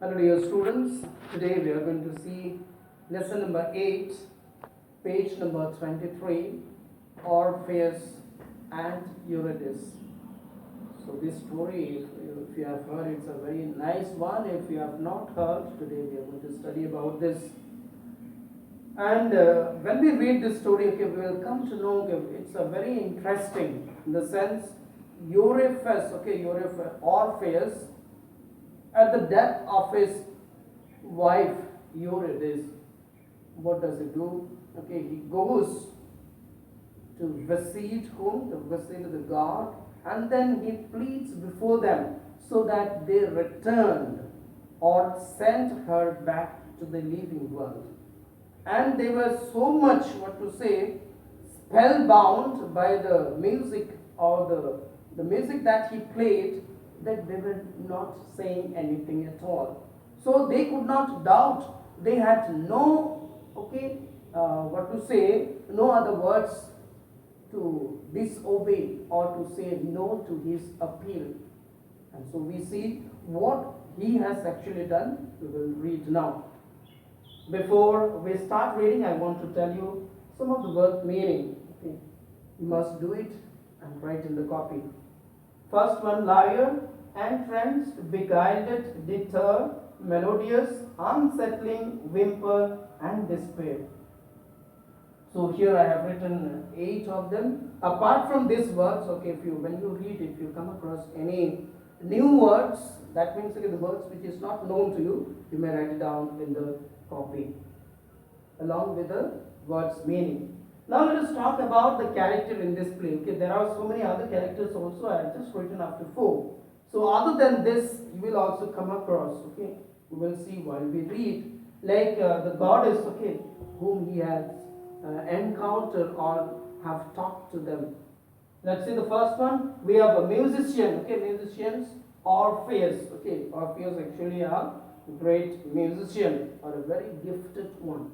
Hello dear students, today we are going to see lesson number 8, page number 23, Orpheus and Eurydice. So this story, if you have heard, it's a very nice one. If you have not heard, today we are going to study about this. And when we read this story, we will come to know, it's a very interesting, in the sense, Orpheus, at the death of his wife Eurydice, what does he do? He goes to visit whom? To visit the god, and then he pleads before them so that they returned or sent her back to the living world. And they were so much, spellbound by the music or the music that he played, that they were not saying anything at all. So they could not doubt. They had no, no other words to disobey or to say no to his appeal. And so we see what he has actually done. We will read now. Before we start reading, I want to tell you some of the word meaning. You must do it and write in the copy. First one, lyre, entranced, beguiled, deter, melodious, unsettling, whimper, and despair. So here I have written 8 of them. Apart from these words, when you read it, if you come across any new words, that means the words which is not known to you, you may write it down in the copy along with the words meaning. Now let us talk about the character in this play. There are so many other characters also. I have just written up to 4. So other than this, you will also come across. We will see while we read, like the goddess, whom he has encountered or have talked to them. Let's see the first one. We have a musician. Musicians, Orpheus. Orpheus actually a great musician or a very gifted one.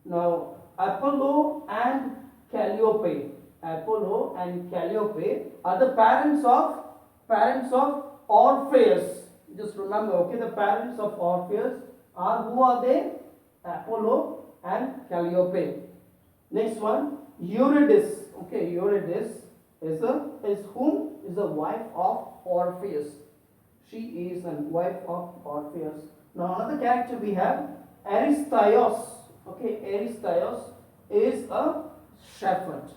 Now Apollo and Calliope. Apollo and Calliope are the parents of Orpheus. Just remember, the parents of Orpheus are, who are they? Apollo and Calliope. Next one, Eurydice. Eurydice is whom? Is the wife of Orpheus. She is a wife of Orpheus. Now another character we have, Aristaios. Aristaios is a shepherd.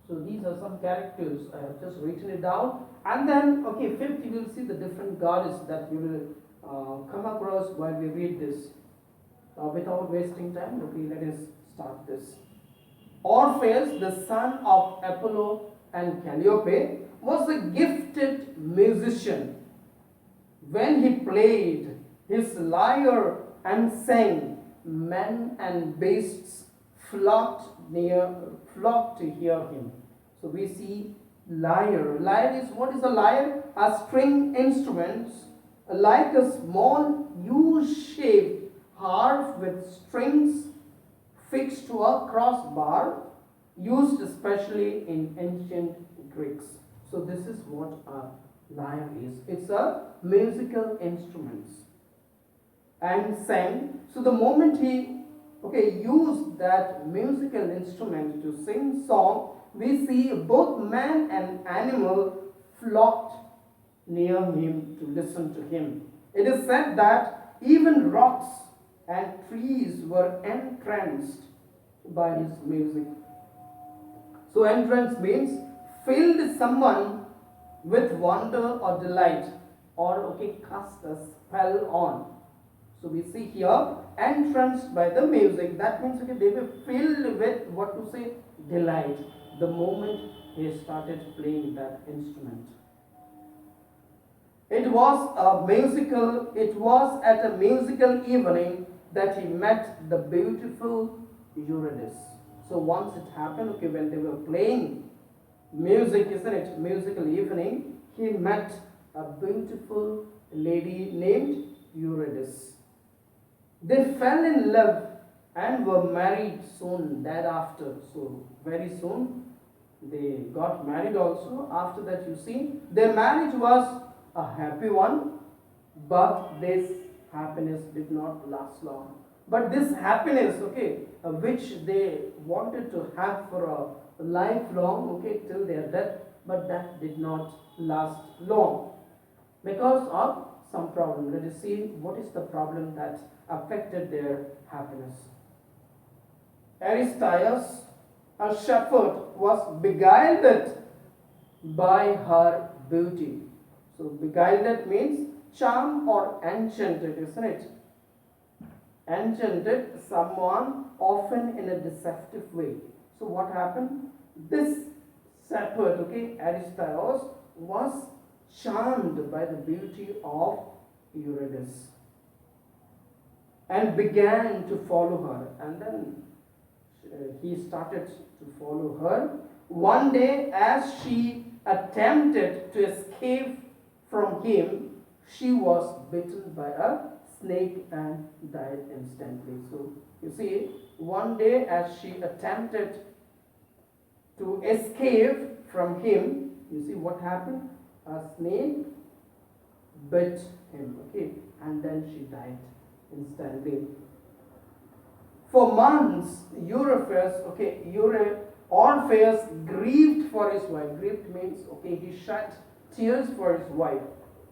So these are some characters. I have just written it down. And then, fifth, you will see the different goddess that you will come across while we read this. Without wasting time, let us start this. Orpheus, the son of Apollo and Calliope, was a gifted musician. When he played his lyre and sang, men and beasts flocked to hear him. So we see lyre. Lyre is, what is a lyre? A string instrument like a small U-shaped harp with strings fixed to a crossbar, used especially in ancient Greeks. So this is what a lyre is. It's a musical instrument. And sang. So the moment he used that musical instrument to sing song, we see both man and animal flocked near him to listen to him. It is said that even rocks and trees were entranced by his music. So entrance means filled someone with wonder or delight, or cast a spell on. So we see here, entranced by the music. That means they were filled with delight the moment he started playing that instrument. It was at a musical evening that he met the beautiful Eurydice. So once it happened, when they were playing music, musical evening, he met a beautiful lady named Eurydice. They fell in love and were married soon thereafter. So very soon they got married also. After that, their marriage was a happy one. But this happiness did not last long. But this happiness, okay, which they wanted to have for a lifelong, okay, till their death, but that did not last long because of some problem. Let us see what is the problem that affected their happiness. Aristaeus, a shepherd, was beguiled by her beauty. So beguiled means charm or enchanted, isn't it? Enchanted someone often in a deceptive way. So what happened? This shepherd, okay, Aristaeus, was charmed by the beauty of Eurydice and began to follow her. And then he started to follow her. One day, as she attempted to escape from him, she was bitten by a snake and died instantly. So, you see, one day, as she attempted to escape from him, you see what happened? A snake bit him, okay, and then she died instantly. For months, Orpheus grieved for his wife. Grieved means, okay, he shed tears for his wife.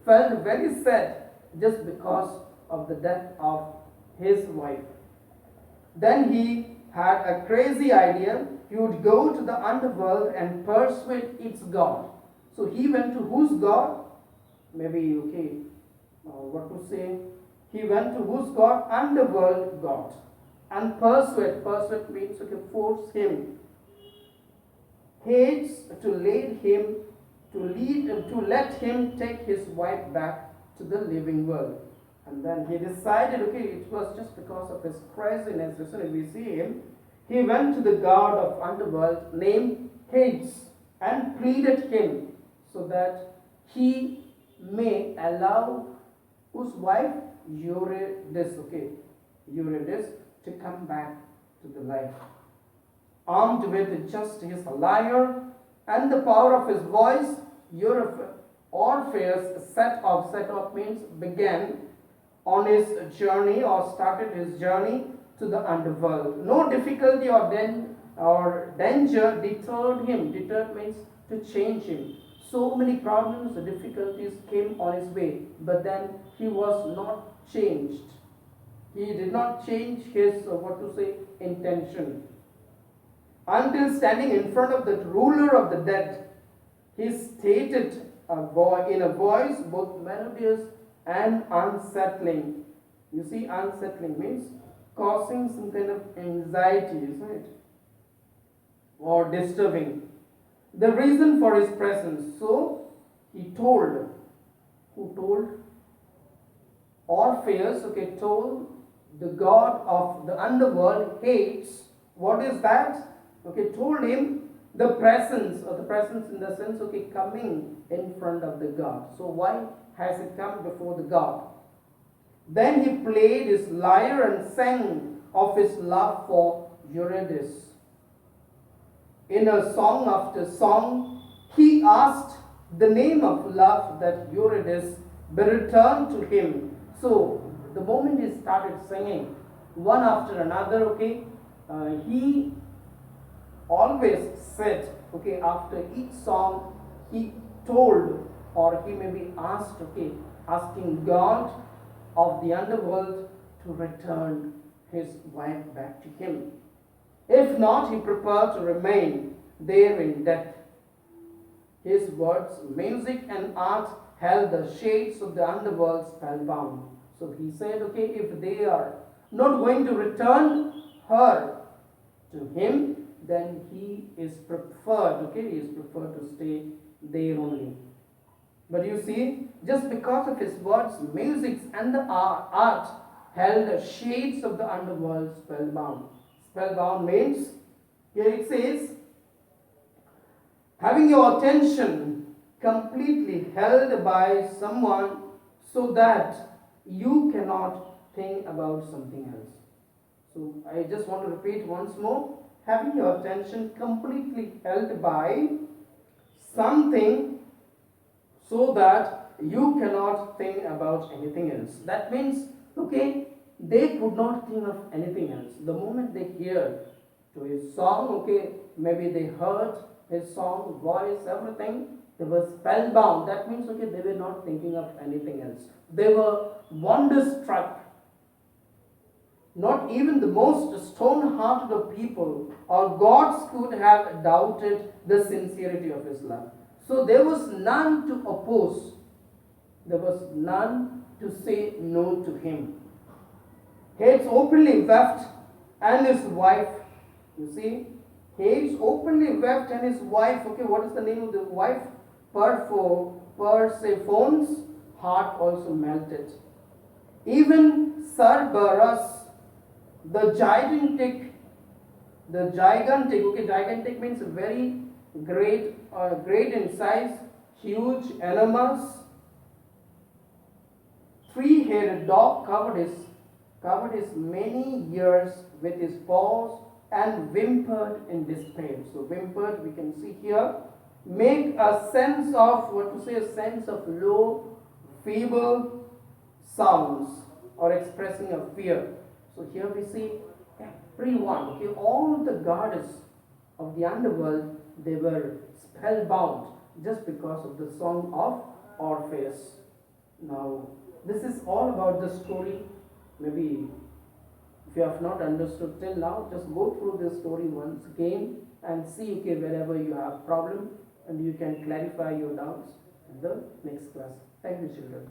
Felt very sad just because of the death of his wife. Then he had a crazy idea. He would go to the underworld and persuade its god. So he went to whose god? Maybe, okay, what to say? He went to whose god? Underworld god. And persuade means, okay, force him. Hates to let him take his wife back to the living world. And then he decided, okay, it was just because of his craziness. So we see him. He went to the god of underworld named Hades and pleaded him so that he may allow whose wife? Eurydice, okay, Eurydice, to come back to the life. Armed with just his lyre and the power of his voice, Orpheus set off means began on his journey or started his journey to the underworld. No difficulty or danger deterred him. Deterred means to change him. So many problems, difficulties came on his way, but then he was not changed. He did not change his, intention. Until standing in front of the ruler of the dead, he stated in a voice both melodious and unsettling. You see, unsettling means causing some kind of anxiety, isn't it? Or disturbing. The reason for his presence. So, he told. Who told? Orpheus, okay, told the god of the underworld, Hades. What is that? Okay, told him the presence in the sense, okay, coming in front of the god. So why has it come before the god? Then he played his lyre and sang of his love for Eurydice. In a song after song, he asked the name of love that Eurydice be returned to him. So the moment he started singing, one after another, okay, he always said, okay, after each song, he told or he may be asked, okay, asking God of the underworld to return his wife back to him. If not, he prepared to remain there in death. His words, music and art held the shades of the underworld spellbound. So he said, okay, if they are not going to return her to him, then he is preferred, okay, he is preferred to stay there only. But you see, just because of his words, music and the art held the shades of the underworld spellbound. Spellbound means, here it says, having your attention completely held by someone so that you cannot think about something else. So I just want to repeat once more. Having your attention completely held by something so that you cannot think about anything else. That means, okay, they could not think of anything else. The moment they hear to his song, okay, maybe they heard his song, voice, everything, they were spellbound. That means, okay, they were not thinking of anything else. They were wonderstruck. Not even the most stone-hearted of people or gods could have doubted the sincerity of his love. So there was none to oppose. There was none to say no to him. Hades openly wept, and his wife, you see, Hades openly wept, and his wife, okay, what is the name of the wife? Persephone's heart also melted. Even Cerberus, the gigantic, okay, gigantic means very great, great in size, huge, enormous, three-headed dog covered his many ears with his paws and whimpered in despair. So whimpered, we can see here, make a sense of, what to say, a sense of low, feeble sounds or expressing a fear. So here we see everyone, okay, all the goddess of the underworld, they were spellbound just because of the song of Orpheus. Now, this is all about the story. Maybe if you have not understood till now, just go through this story once again and see, okay, wherever you have problem, and you can clarify your doubts in the next class. Thank you, children.